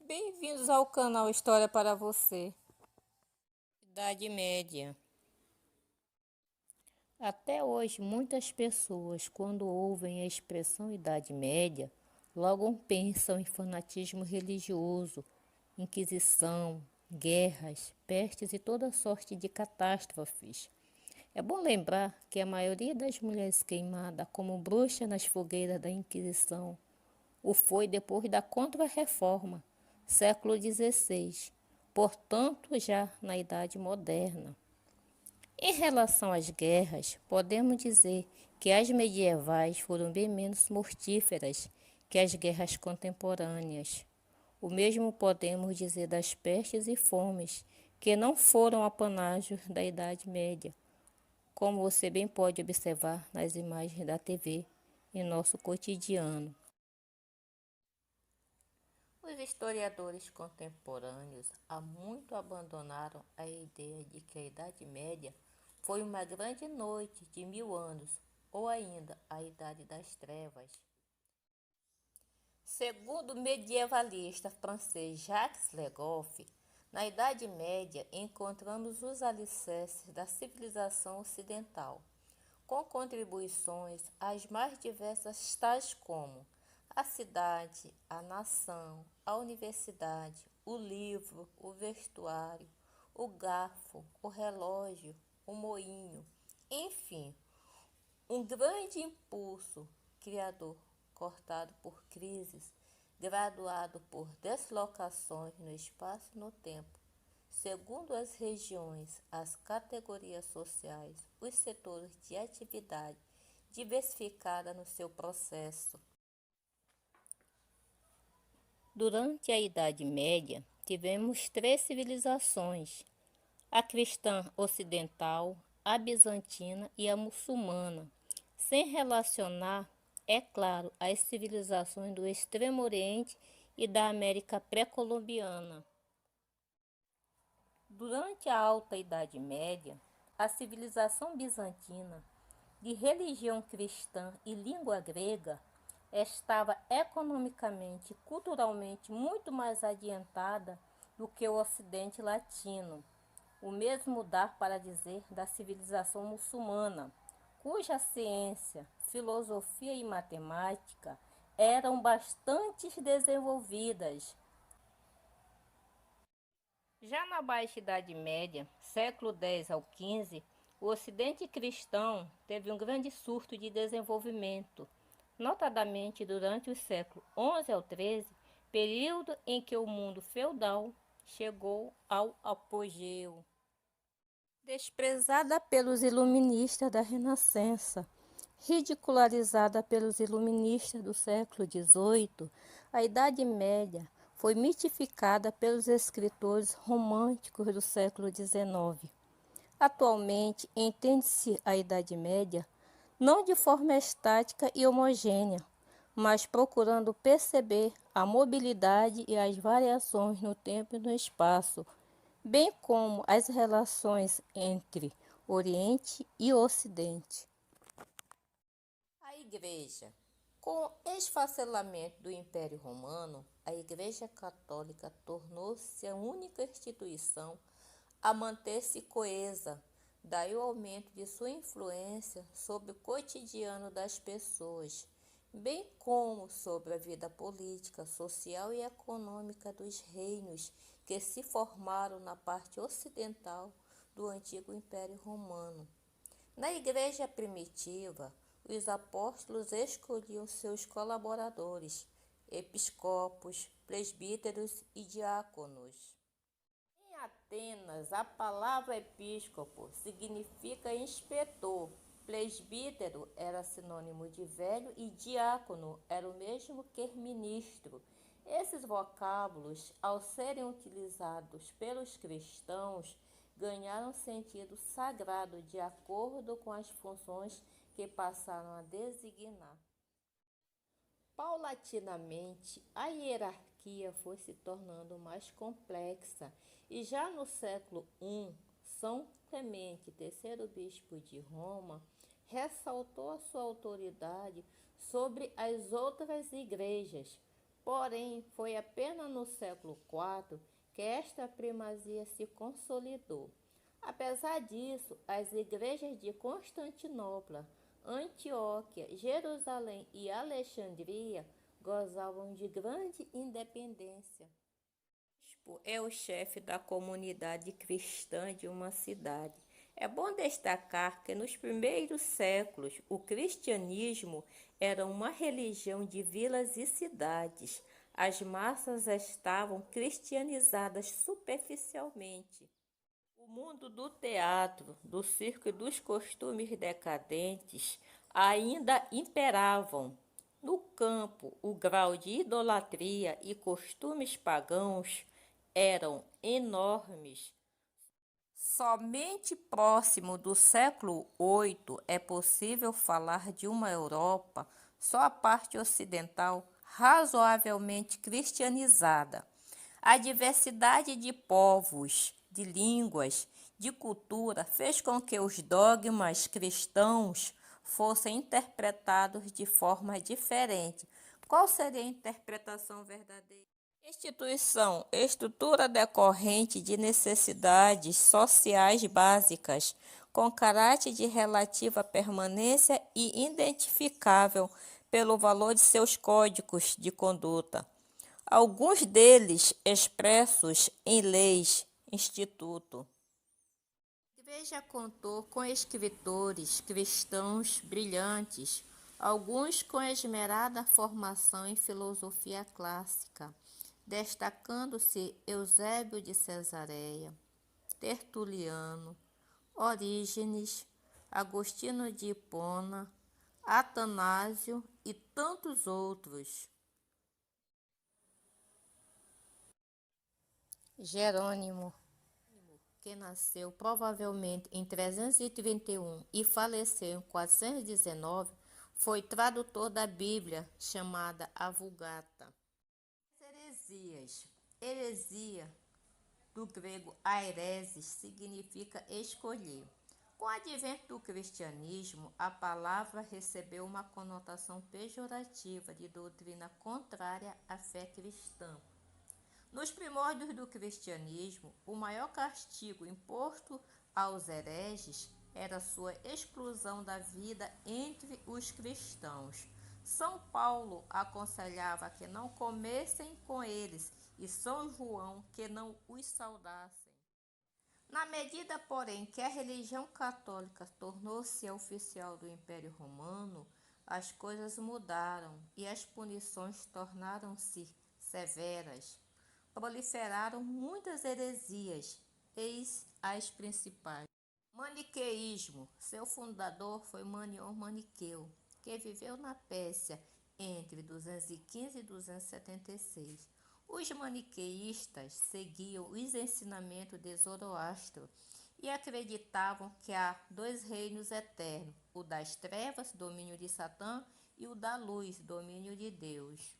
Bem-vindos ao canal História para você. Idade Média. Até hoje, muitas pessoas, quando ouvem a expressão Idade Média, logo pensam em fanatismo religioso, inquisição, guerras, pestes e toda sorte de catástrofes. É bom lembrar que a maioria das mulheres queimadas como bruxas nas fogueiras da Inquisição o foi depois da Contra-Reforma, século XVI, portanto já na Idade Moderna. Em relação às guerras, podemos dizer que as medievais foram bem menos mortíferas que as guerras contemporâneas. O mesmo podemos dizer das pestes e fomes, que não foram apanágio da Idade Média, como você bem pode observar nas imagens da TV em nosso cotidiano. Os historiadores contemporâneos há muito abandonaram a ideia de que a Idade Média foi uma grande noite de 1000 anos, ou ainda a Idade das Trevas. Segundo o medievalista francês Jacques Le Goff, na Idade Média encontramos os alicerces da civilização ocidental, com contribuições às mais diversas, tais como a cidade, a nação, a universidade, o livro, o vestuário, o garfo, o relógio, o moinho, enfim, um grande impulso criador cortado por crises, graduado por deslocações no espaço e no tempo, segundo as regiões, as categorias sociais, os setores de atividade, diversificada no seu processo. Durante a Idade Média, tivemos três civilizações: a cristã ocidental, a bizantina e a muçulmana, sem relacionar, é claro, as civilizações do Extremo Oriente e da América pré-colombiana. Durante a Alta Idade Média, a civilização bizantina, de religião cristã e língua grega, estava economicamente e culturalmente muito mais adiantada do que o Ocidente Latino. O mesmo dá para dizer da civilização muçulmana, cuja ciência, filosofia e matemática eram bastante desenvolvidas. Já na Baixa Idade Média, século X ao XV, o Ocidente cristão teve um grande surto de desenvolvimento, notadamente durante o século XI ao XIII, período em que o mundo feudal chegou ao apogeu. Desprezada pelos iluministas da Renascença, ridicularizada pelos iluministas do século XVIII, a Idade Média foi mitificada pelos escritores românticos do século XIX. Atualmente, entende-se a Idade Média não de forma estática e homogênea, mas procurando perceber a mobilidade e as variações no tempo e no espaço, bem como as relações entre Oriente e Ocidente. A Igreja. Com o esfacelamento do Império Romano, a Igreja Católica tornou-se a única instituição a manter-se coesa, daí o aumento de sua influência sobre o cotidiano das pessoas, bem como sobre a vida política, social e econômica dos reinos que se formaram na parte ocidental do antigo Império Romano. Na Igreja primitiva, os apóstolos escolhiam seus colaboradores, episcopos, presbíteros e diáconos. Em Atenas, a palavra episcopo significa inspetor, presbítero era sinônimo de velho e diácono era o mesmo que ministro. Esses vocábulos, ao serem utilizados pelos cristãos, ganharam sentido sagrado de acordo com as funções que passaram a designar. Paulatinamente, a hierarquia foi se tornando mais complexa e já no século I, São Clemente, terceiro bispo de Roma, ressaltou a sua autoridade sobre as outras igrejas, Porém, foi apenas no século IV que esta primazia se consolidou. Apesar disso, as igrejas de Constantinopla, Antioquia, Jerusalém e Alexandria gozavam de grande independência. O bispo é o chefe da comunidade cristã de uma cidade. É bom destacar que nos primeiros séculos o cristianismo era uma religião de vilas e cidades. As massas estavam cristianizadas superficialmente. O mundo do teatro, do circo e dos costumes decadentes ainda imperavam. No campo, o grau de idolatria e costumes pagãos eram enormes. Somente próximo do século VIII é possível falar de uma Europa, só a parte ocidental, razoavelmente cristianizada. A diversidade de povos, de línguas, de cultura fez com que os dogmas cristãos fossem interpretados de forma diferente. Qual seria a interpretação verdadeira? Instituição, estrutura decorrente de necessidades sociais básicas, com caráter de relativa permanência e identificável pelo valor de seus códigos de conduta, alguns deles expressos em leis, instituto. A igreja contou com escritores cristãos brilhantes, alguns com esmerada formação em filosofia clássica, destacando-se Eusébio de Cesareia, Tertuliano, Orígenes, Agostinho de Hipona, Atanásio e tantos outros. Jerônimo, que nasceu provavelmente em 331 e faleceu em 419, foi tradutor da Bíblia, chamada a Vulgata. Heresias. Heresia, do grego aireses, significa escolher. Com o advento do cristianismo, a palavra recebeu uma conotação pejorativa de doutrina contrária à fé cristã. Nos primórdios do cristianismo, o maior castigo imposto aos hereges era sua exclusão da vida entre os cristãos. São Paulo aconselhava que não comessem com eles e São João que não os saudassem. Na medida, porém, que a religião católica tornou-se oficial do Império Romano, as coisas mudaram e as punições tornaram-se severas. Proliferaram muitas heresias, eis as principais. Maniqueísmo. Seu fundador foi Manion Maniqueu, que viveu na Pérsia entre 215 e 276. Os maniqueístas seguiam os ensinamentos de Zoroastro e acreditavam que há dois reinos eternos, o das trevas, domínio de Satã, e o da luz, domínio de Deus.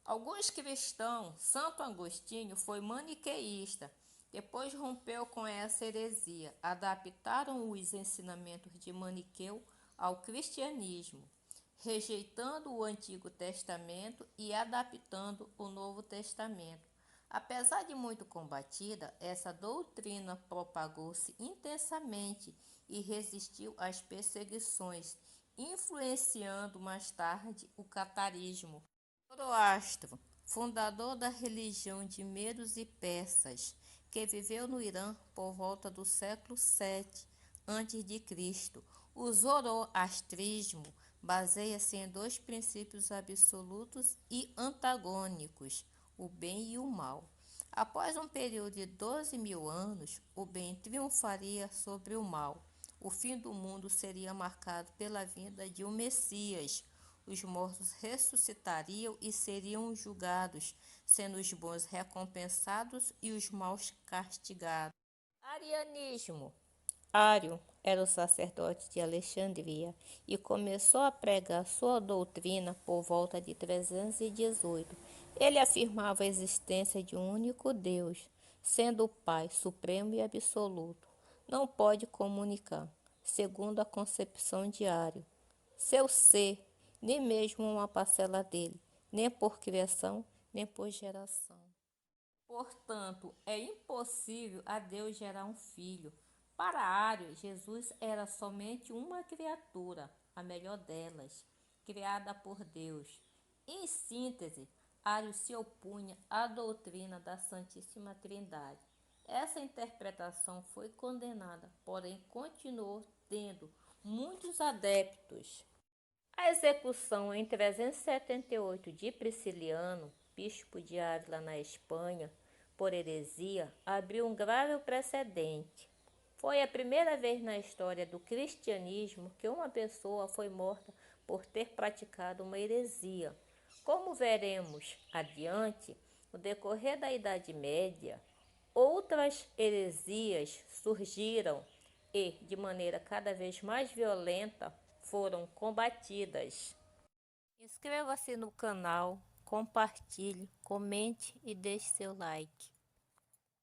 Alguns cristãos, Santo Agostinho foi maniqueísta, depois rompeu com essa heresia, adaptaram os ensinamentos de Maniqueu ao cristianismo, rejeitando o Antigo Testamento e adaptando o Novo Testamento. Apesar de muito combatida, essa doutrina propagou-se intensamente e resistiu às perseguições, influenciando mais tarde o catarismo. Zoroastro, fundador da religião de Medos e Persas, que viveu no Irã por volta do século VII a.C. O zoroastrismo baseia-se em dois princípios absolutos e antagônicos, o bem e o mal. Após um período de 12.000 anos, o bem triunfaria sobre o mal. O fim do mundo seria marcado pela vinda de um Messias. Os mortos ressuscitariam e seriam julgados, sendo os bons recompensados e os maus castigados. Arianismo. Ário era o sacerdote de Alexandria e começou a pregar sua doutrina por volta de 318. Ele afirmava a existência de um único Deus, sendo o Pai supremo e absoluto. Não pode comunicar, segundo a concepção de Ário, seu ser, nem mesmo uma parcela dele, nem por criação, nem por geração. Portanto, é impossível a Deus gerar um filho. Para Ario, Jesus era somente uma criatura, a melhor delas, criada por Deus. Em síntese, Ario se opunha à doutrina da Santíssima Trindade. Essa interpretação foi condenada, porém continuou tendo muitos adeptos. A execução em 378 de Prisciliano, bispo de Ávila na Espanha, por heresia, abriu um grave precedente. Foi a primeira vez na história do cristianismo que uma pessoa foi morta por ter praticado uma heresia. Como veremos adiante, no decorrer da Idade Média, outras heresias surgiram e, de maneira cada vez mais violenta, foram combatidas. Inscreva-se no canal, compartilhe, comente e deixe seu like.